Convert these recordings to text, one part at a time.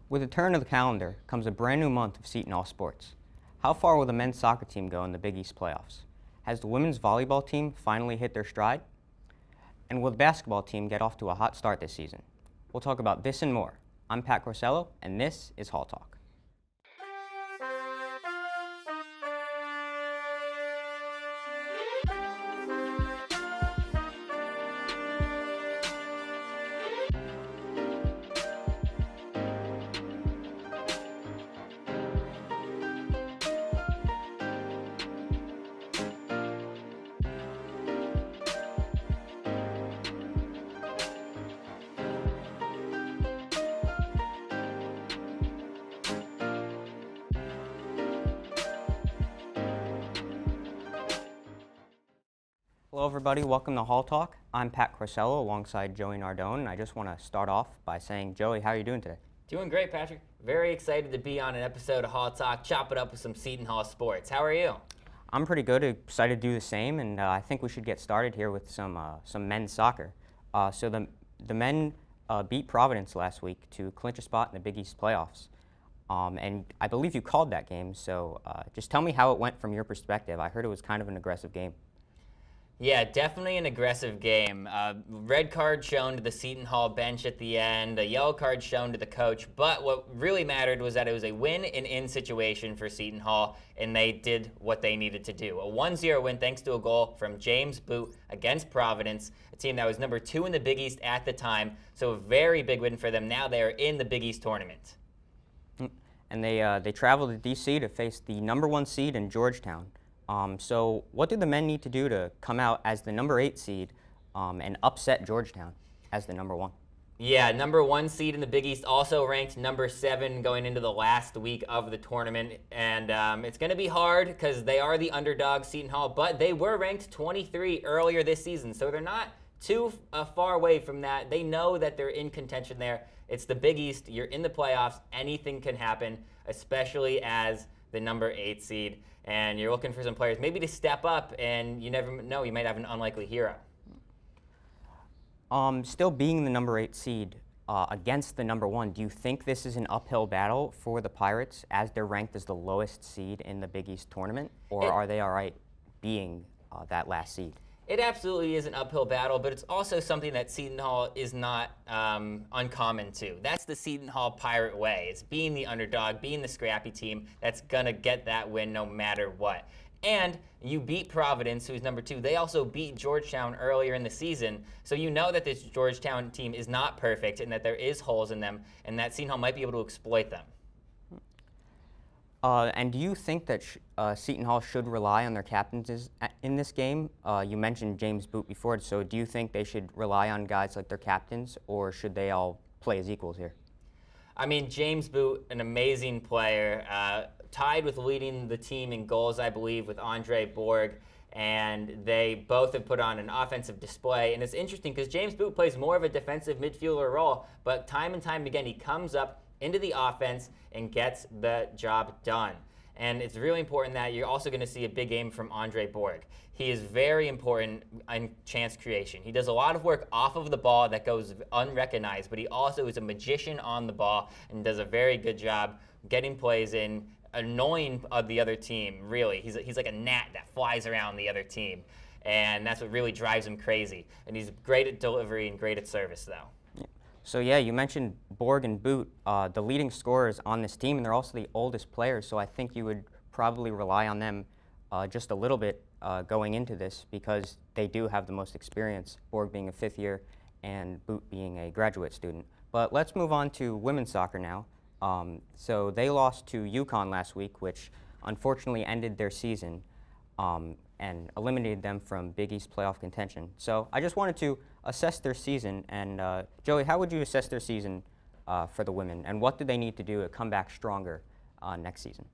With the turn of the calendar comes a brand new month of Seton Hall sports. How far will the men's soccer team go in the Big East playoffs? Has the women's volleyball team finally hit their stride? And will the basketball team get off to a hot start this season? We'll talk about this and more. I'm Pat Corsello, and this is Hall Talk. Hello everybody, welcome to Hall Talk. I'm Pat Corsello alongside Joey Nardone, and I just want to start off by saying, Joey, how are you doing today? Doing great, Patrick. Very excited to be on an episode of Hall Talk, chop it up with some Seton Hall sports. How are you? I'm pretty good, excited to do the same, and I think we should get started here with some men's soccer. So the men beat Providence last week to clinch a spot in the Big East playoffs. And I believe you called that game, so just tell me how it went from your perspective. I heard it was kind of an aggressive game. Yeah, definitely an aggressive game. Red card shown to the Seton Hall bench at the end, a yellow card shown to the coach, but what really mattered was that it was a win and in situation for Seton Hall, and they did what they needed to do. A 1-0 win thanks to a goal from James Boot against Providence, a team that was number 2 in the Big East at the time, so a very big win for them. Now they are in the Big East tournament. And they traveled to D.C. to face the number 1 seed in Georgetown. So what did the men need to do to come out as the number 8 seed and upset Georgetown as the number 1? Yeah, number 1 seed in the Big East, also ranked number 7 going into the last week of the tournament. And it's going to be hard because they are the underdog, Seton Hall, but they were ranked 23 earlier this season, so they're not too far away from that. They know that they're in contention there. It's the Big East. You're in the playoffs. Anything can happen, especially as the number 8 seed. And you're looking for some players maybe to step up, and you never know, you might have an unlikely hero. Still being the number 8 seed against the number 1, do you think this is an uphill battle for the Pirates as they're ranked as the lowest seed in the Big East tournament? Or are they all right being that last seed? It absolutely is an uphill battle, but it's also something that Seton Hall is not uncommon to. That's the Seton Hall Pirate way. It's being the underdog, being the scrappy team that's going to get that win no matter what. And you beat Providence, who's number 2. They also beat Georgetown earlier in the season. So you know that this Georgetown team is not perfect and that there is holes in them and that Seton Hall might be able to exploit them. And do you think that Seton Hall should rely on their captains in this game? You mentioned James Boot before, so do you think they should rely on guys like their captains, or should they all play as equals here? I mean, James Boot, an amazing player, tied with leading the team in goals, I believe, with Andre Borg, and they both have put on an offensive display. And it's interesting because James Boot plays more of a defensive midfielder role, but time and time again, he comes up into the offense and gets the job done. And it's really important that you're also going to see a big game from Andre Borg. He is very important in chance creation. He does a lot of work off of the ball that goes unrecognized, but he also is a magician on the ball and does a very good job getting plays in, annoying the other team, really. He's like a gnat that flies around the other team, and that's what really drives him crazy. And he's great at delivery and great at service, though. So yeah, you mentioned Borg and Boot, the leading scorers on this team, and they're also the oldest players, so I think you would probably rely on them just a little bit going into this because they do have the most experience, Borg being a 5th year and Boot being a graduate student. But let's move on to women's soccer now. So they lost to UConn last week, which unfortunately ended their season and eliminated them from Big East playoff contention. So I just wanted to assess their season, and Joey, how would you assess their season for the women, and what do they need to do to come back stronger next season?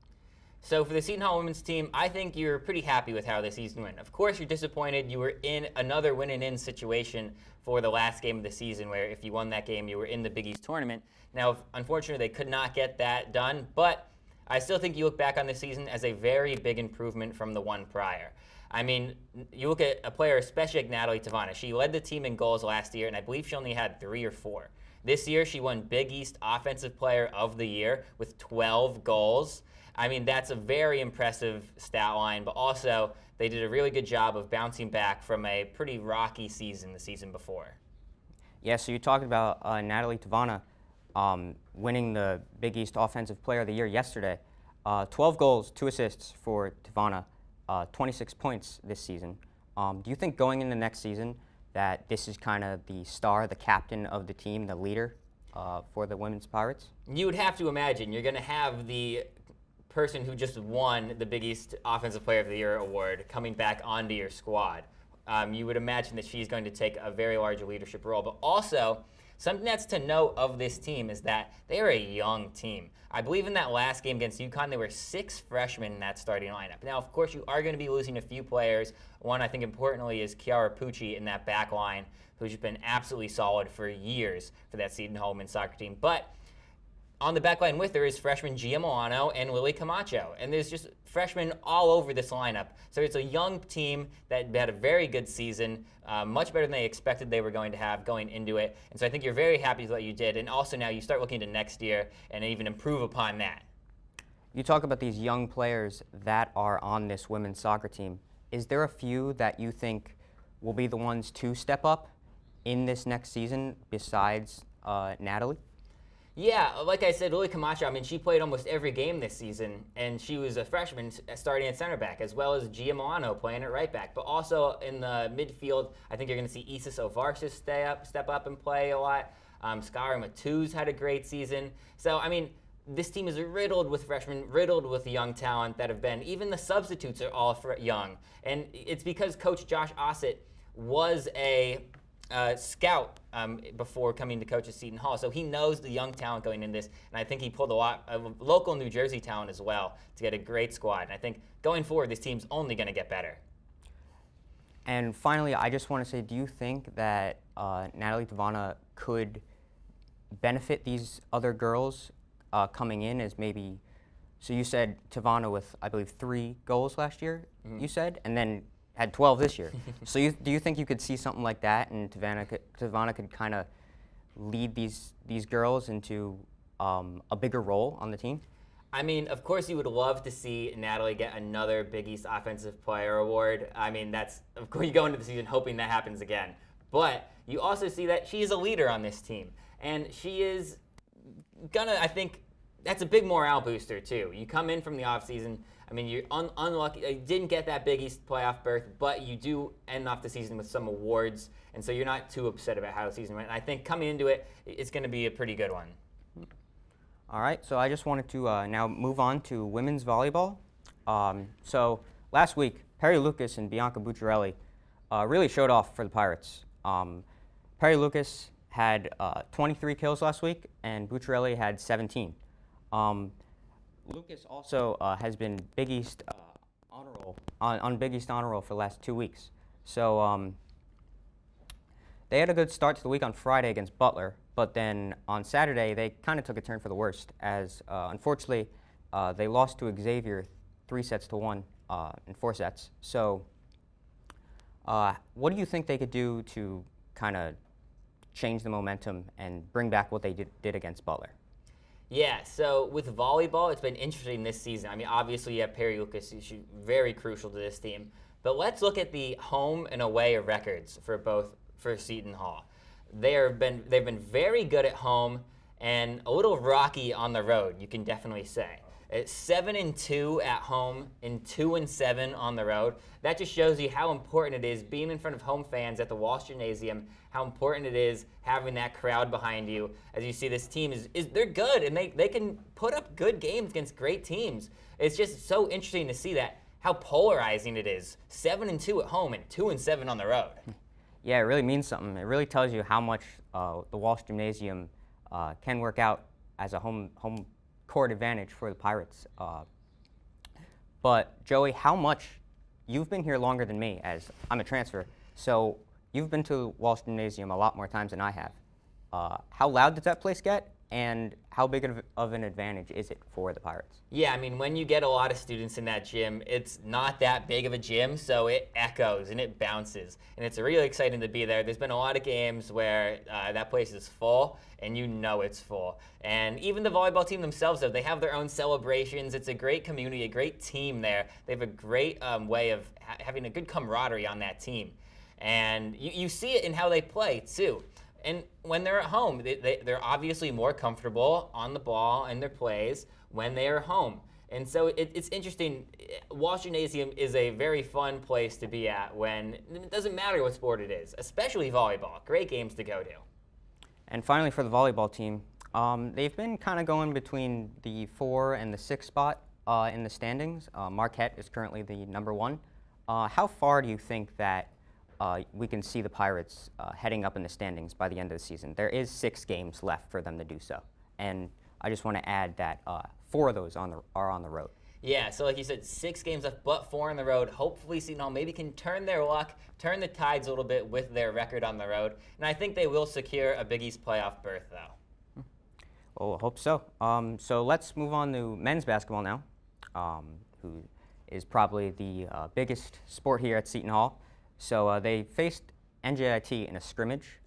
So for the Seton Hall women's team, I think you're pretty happy with how the season went. Of course, you're disappointed. You were in another win-and-in situation for the last game of the season, where if you won that game, you were in the Big East tournament. Now, unfortunately, they could not get that done, but I still think you look back on the season as a very big improvement from the one prior. I mean, you look at a player, especially like Natalie Tavana. She led the team in goals last year, and I believe she only had 3 or 4. This year, she won Big East Offensive Player of the Year with 12 goals. I mean, that's a very impressive stat line, but also they did a really good job of bouncing back from a pretty rocky season the season before. Yeah, so you talked about Natalie Tavana winning the Big East Offensive Player of the Year yesterday. 12 goals, 2 assists for Tavana, 26 points this season. Do you think going into next season that this is kind of the star, the captain of the team, the leader for the Women's Pirates? You would have to imagine you're going to have the person who just won the Big East Offensive Player of the Year award coming back onto your squad. You would imagine that she's going to take a very large leadership role. But also, something that's to note of this team is that they are a young team. I believe in that last game against UConn, there were 6 freshmen in that starting lineup. Now, of course, you are going to be losing a few players. One, I think, importantly, is Kiara Pucci in that back line, who's been absolutely solid for years for that Seton Hall men's soccer team. But on the back line with her is freshman Gia Milano and Lily Camacho. And there's just freshmen all over this lineup. So it's a young team that had a very good season, much better than they expected they were going to have going into it. And so I think you're very happy with what you did. And also now you start looking to next year and even improve upon that. You talk about these young players that are on this women's soccer team. Is there a few that you think will be the ones to step up in this next season besides Natalie? Yeah, like I said, Lily Camacho, I mean, she played almost every game this season, and she was a freshman starting at center back, as well as Gia Milano playing at right back. But also in the midfield, I think you're going to see Isis Ovarsis step up and play a lot. Skylar Matuz had a great season. So, I mean, this team is riddled with freshmen, riddled with young talent that have been, even the substitutes are all young. And it's because Coach Josh Ossett was a scout before coming to coach at Seton Hall. So he knows the young talent going in this, and I think he pulled a lot of local New Jersey talent as well to get a great squad. And I think going forward, this team's only going to get better. And finally, I just want to say, do you think that Natalie Tavana could benefit these other girls coming in as maybe, so you said Tavana with, I believe, 3 goals last year, you said, and then had 12 this year. So do you think you could see something like that, and Tavana could kind of lead these girls into a bigger role on the team? I mean, of course, you would love to see Natalie get another Big East Offensive Player award. I mean, that's, of course, you go into the season hoping that happens again. But you also see that she's a leader on this team. And she is gonna, I think, that's a big morale booster, too. You come in from the offseason, I mean, you're unlucky. You didn't get that Big East playoff berth, but you do end off the season with some awards, and so you're not too upset about how the season went. And I think coming into it, it's going to be a pretty good one. All right, so I just wanted to now move on to women's volleyball. So last week, Perry Lucas and Bianca Bucciarelli really showed off for the Pirates. Perry Lucas had 23 kills last week, and Bucciarelli had 17. Lucas also has been Big East honor roll on Big East honor roll for the last 2 weeks. So they had a good start to the week on Friday against Butler, but then on Saturday they kind of took a turn for the worst as unfortunately they lost to Xavier 3-1 in 4 sets. So what do you think they could do to kind of change the momentum and bring back what they did against Butler? Yeah, so with volleyball, it's been interesting this season. I mean, obviously you have Perry Lucas, who's very crucial to this team. But let's look at the home and away records for Seton Hall. They've been very good at home and a little rocky on the road, you can definitely say. It's 7-2 at home and 2-7 on the road. That just shows you how important it is being in front of home fans at the Walsh Gymnasium, how important it is having that crowd behind you. As you see, this team is they're good, and they can put up good games against great teams. It's just so interesting to see that, how polarizing it is. 7-2 at home and 2-7 on the road. Yeah, it really means something. It really tells you how much the Walsh Gymnasium can work out as a home court advantage for the Pirates. But Joey, how much, you've been here longer than me as I'm a transfer, so you've been to Walsh Gymnasium a lot more times than I have. How loud does that place get? and how big of an advantage is it for the Pirates? Yeah, I mean, when you get a lot of students in that gym, it's not that big of a gym, so it echoes and it bounces. And it's really exciting to be there. There's been a lot of games where that place is full, and you know it's full. And even the volleyball team themselves, though, they have their own celebrations. It's a great community, a great team there. They have a great way of having a good camaraderie on that team. And you see it in how they play, too. And when they're at home, they're obviously more comfortable on the ball and their plays when they are home. And so it's interesting. Walsh Gymnasium is a very fun place to be at when it doesn't matter what sport it is, especially volleyball. Great games to go to. And finally, for the volleyball team, they've been kind of going between the 4 and the 6 spot in the standings. Marquette is currently the number 1. How far do you think that we can see the Pirates heading up in the standings by the end of the season? There is 6 games left for them to do so. And I just want to add that 4 of those are on the road. Yeah, so like you said, 6 games left, but 4 on the road. Hopefully Seton Hall maybe can turn their luck, turn the tides a little bit with their record on the road. And I think they will secure a Big East playoff berth, though. Well, I hope so. So let's move on to men's basketball now, who is probably the biggest sport here at Seton Hall. So they faced NJIT in a scrimmage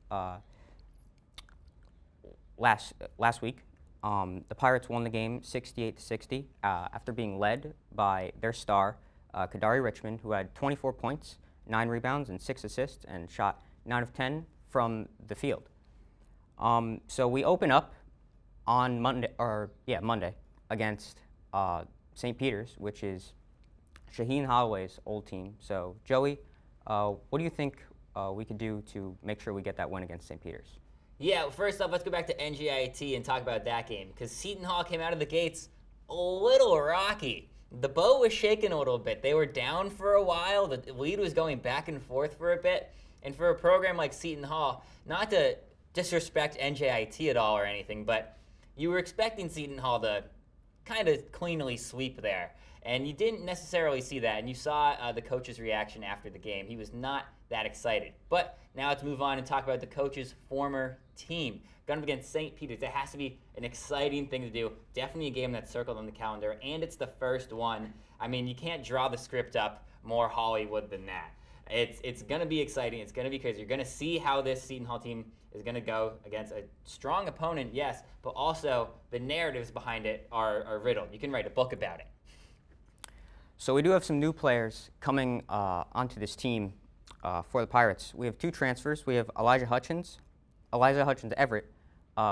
last week. The Pirates won the game 68-60 after being led by their star, Kadari Richmond, who had 24 points, 9 rebounds, and 6 assists, and shot 9 of 10 from the field. So we open up on Monday against St. Peter's, which is Shaheen Holloway's old team. So Joey, what do you think we could do to make sure we get that win against St. Peter's? Yeah, first off, let's go back to NJIT and talk about that game, because Seton Hall came out of the gates a little rocky. The boat was shaking a little bit. They were down for a while. The lead was going back and forth for a bit. And for a program like Seton Hall, not to disrespect NJIT at all or anything, but you were expecting Seton Hall to kind of cleanly sweep there. And you didn't necessarily see that. And you saw the coach's reaction after the game. He was not that excited. But now let's move on and talk about the coach's former team. Going up against St. Peter's, it has to be an exciting thing to do. Definitely a game that's circled on the calendar, and it's the first one. I mean, you can't draw the script up more Hollywood than that. It's going to be exciting. It's going to be crazy. You're going to see how this Seton Hall team is going to go against a strong opponent, yes, but also the narratives behind it are riddled. You can write a book about it. So we do have some new players coming onto this team for the Pirates. We have 2 transfers. We have Elijah Hutchins Everett,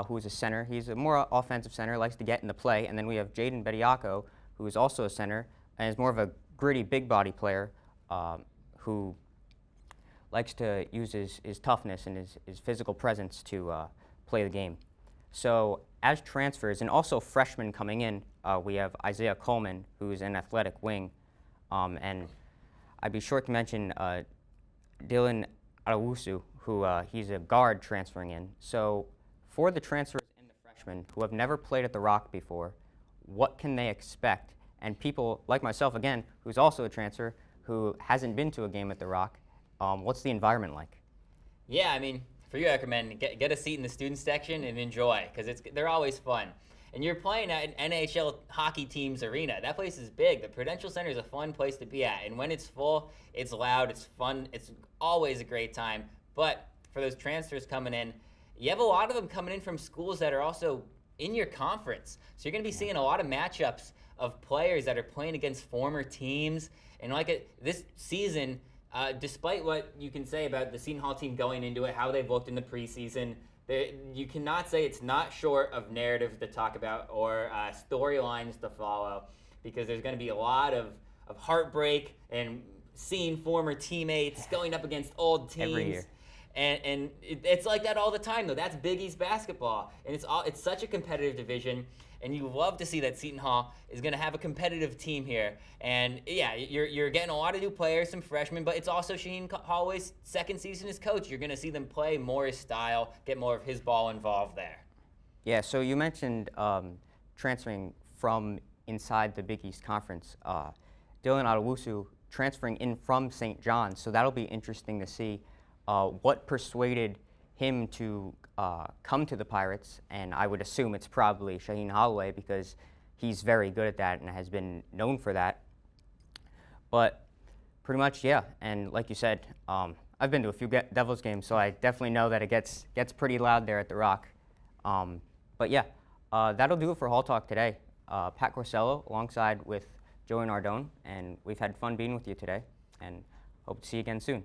who is a center. He's a more offensive center, likes to get in the play. And then we have Jaden Bediako, who is also a center, and is more of a gritty, big body player who likes to use his toughness and his physical presence to play the game. So as transfers, and also freshmen coming in, we have Isaiah Coleman, who is an athletic wing. And I'd be short to mention Dylan Adewusu, who he's a guard transferring in. So for the transfers and the freshmen who have never played at the Rock before, what can they expect? And people like myself, again, who's also a transfer, who hasn't been to a game at the Rock, what's the environment like? Yeah, I mean, for you, I recommend get a seat in the student section and enjoy, because they're always fun. And you're playing at an NHL hockey team's arena. That place is big. The Prudential Center is a fun place to be at. And when it's full, it's loud, it's fun, it's always a great time. But for those transfers coming in, you have a lot of them coming in from schools that are also in your conference. So you're going to be seeing a lot of matchups of players that are playing against former teams. And this season, despite what you can say about the Seton Hall team going into it, how they've looked in the preseason, you cannot say it's not short of narratives to talk about or storylines to follow, because there's going to be a lot of heartbreak and seeing former teammates going up against old teams. Every year. And it's like that all the time, though. That's Big East basketball, and it's such a competitive division. And you love to see that Seton Hall is going to have a competitive team here. And yeah, you're getting a lot of new players, some freshmen, but it's also Shaheen Holloway's second season as coach. You're going to see them play more his style, get more of his ball involved there. Yeah, so you mentioned transferring from inside the Big East Conference. Dylan Adewusu transferring in from St. John's, so that'll be interesting to see what persuaded him to come to the Pirates, and I would assume it's probably Shaheen Holloway because he's very good at that and has been known for that. But pretty much, yeah. And like you said, I've been to a few Devils games, so I definitely know that it gets pretty loud there at the Rock. But yeah, that'll do it for Hall Talk today. Pat Corsello alongside with Joey Nardone, and we've had fun being with you today, and hope to see you again soon.